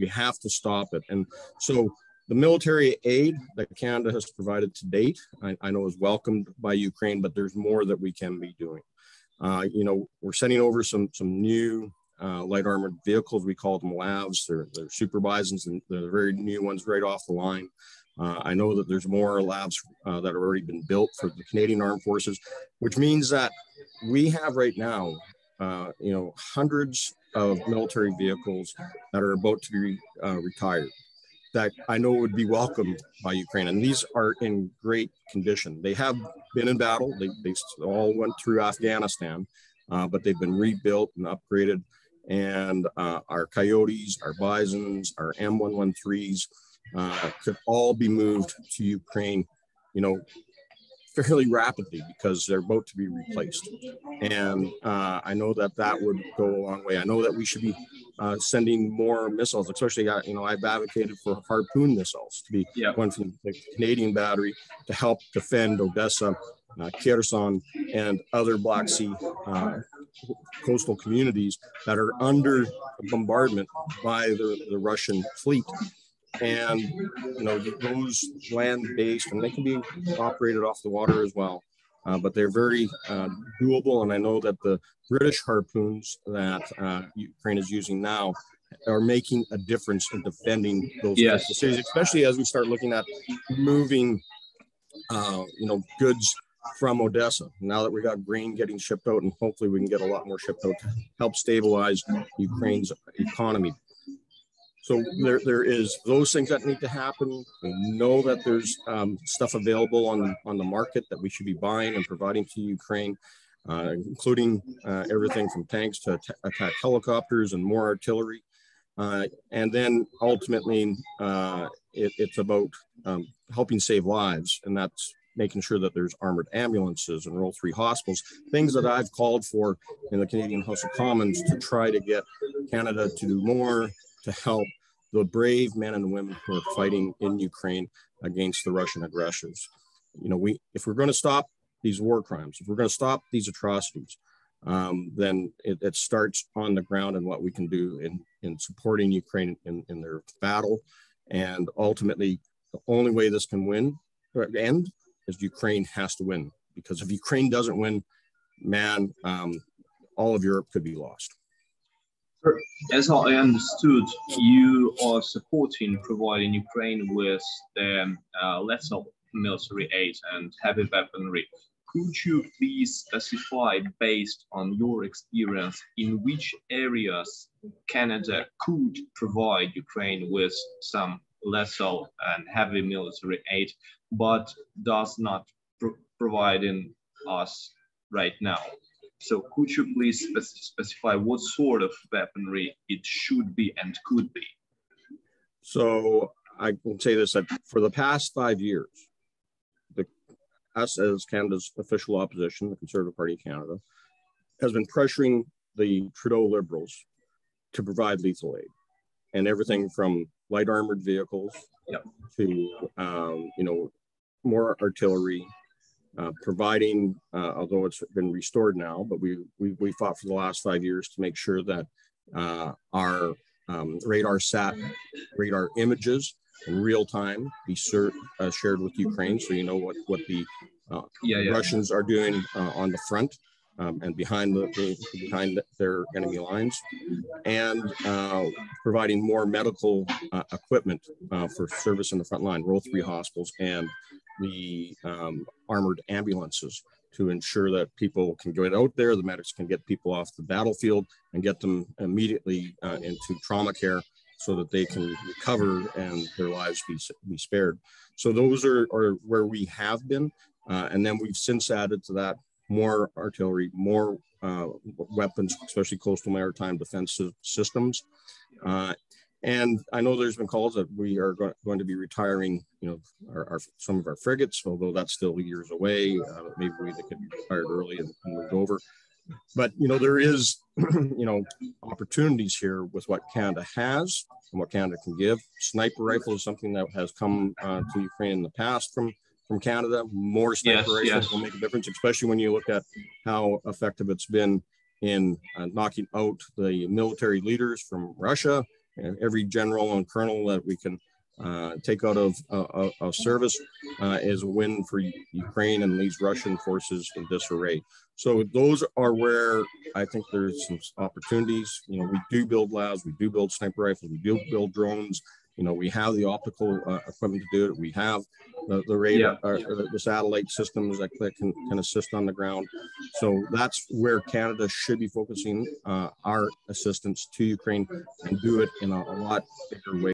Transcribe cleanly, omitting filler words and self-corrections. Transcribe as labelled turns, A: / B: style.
A: We have to stop it. And so the military aid that Canada has provided to date, I know is welcomed by Ukraine, but there's more that we can be doing. We're sending over some new light armored vehicles. We call them LAVs. They're Super Bisons, and they're the very new ones right off the line. I know that there's more LAVs that have already been built for the Canadian Armed Forces, which means that we have right now, hundreds of military vehicles that are about to be retired that I know would be welcomed by Ukraine. And these are in great condition. They have been in battle. They all went through Afghanistan, but they've been rebuilt and upgraded. And our Coyotes, our Bisons, our M113s could all be moved to Ukraine, fairly rapidly because they're about to be replaced. And I know that would go a long way. I know that we should be sending more missiles, especially, I've advocated for Harpoon missiles to be going from the Canadian battery to help defend Odessa, Kherson, and other Black Sea coastal communities that are under bombardment by the Russian fleet. And those land-based, and they can be operated off the water as well, but they're very doable. And I know that the British Harpoons that Ukraine is using now are making a difference in defending those coastal cities, especially as we start looking at moving goods from Odessa. Now that we got grain getting shipped out, and hopefully we can get a lot more shipped out to help stabilize Ukraine's economy. So there is those things that need to happen. We know that there's stuff available on the market that we should be buying and providing to Ukraine, including everything from tanks to attack helicopters and more artillery. And then ultimately, it's about helping save lives, and that's making sure that there's armored ambulances and Roll 3 hospitals, things that I've called for in the Canadian House of Commons to try to get Canada to do more to help the brave men and women who are fighting in Ukraine against the Russian aggressors. If we're going to stop these war crimes, if we're going to stop these atrocities, then it starts on the ground and what we can do in supporting Ukraine in their battle. And ultimately, the only way this can end is Ukraine has to win. Because if Ukraine doesn't win, all of Europe could be lost.
B: As I understood, you are supporting providing Ukraine with the lethal military aid and heavy weaponry. Could you please specify, based on your experience, in which areas Canada could provide Ukraine with some lethal and heavy military aid, but does not providing us right now? So could you please specify what sort of weaponry it should be and could be?
A: So I can say this, that for the past 5 years, us as Canada's official opposition, the Conservative Party of Canada, has been pressuring the Trudeau Liberals to provide lethal aid. And everything from light armored vehicles to, more artillery, providing, although it's been restored now, but we fought for the last 5 years to make sure that our radar images in real time be shared with Ukraine, so you know what the Russians are doing on the front and behind their enemy lines, and providing more medical equipment for service in the front line, Roll 3 hospitals and the armored ambulances to ensure that people can get out there, the medics can get people off the battlefield and get them immediately into trauma care so that they can recover and their lives be spared. So those are where we have been. And then we've since added to that more artillery, more weapons, especially coastal maritime defensive systems. And I know there's been calls that we are going to be retiring, some of our frigates, although that's still years away. Maybe they could be retired early and moved over. But, there is, opportunities here with what Canada has and what Canada can give. Sniper rifle is something that has come to Ukraine in the past from Canada. More sniper rifles will make a difference, especially when you look at how effective it's been in knocking out the military leaders from Russia every general and colonel that we can take out of service is a win for Ukraine and leaves Russian forces in disarray. So those are where I think there's some opportunities. You know, we do build labs, we do build sniper rifles, we do build drones. You know, we have the optical equipment to do it. We have the radar, the satellite systems that can assist on the ground. So that's where Canada should be focusing our assistance to Ukraine and do it in a lot bigger way.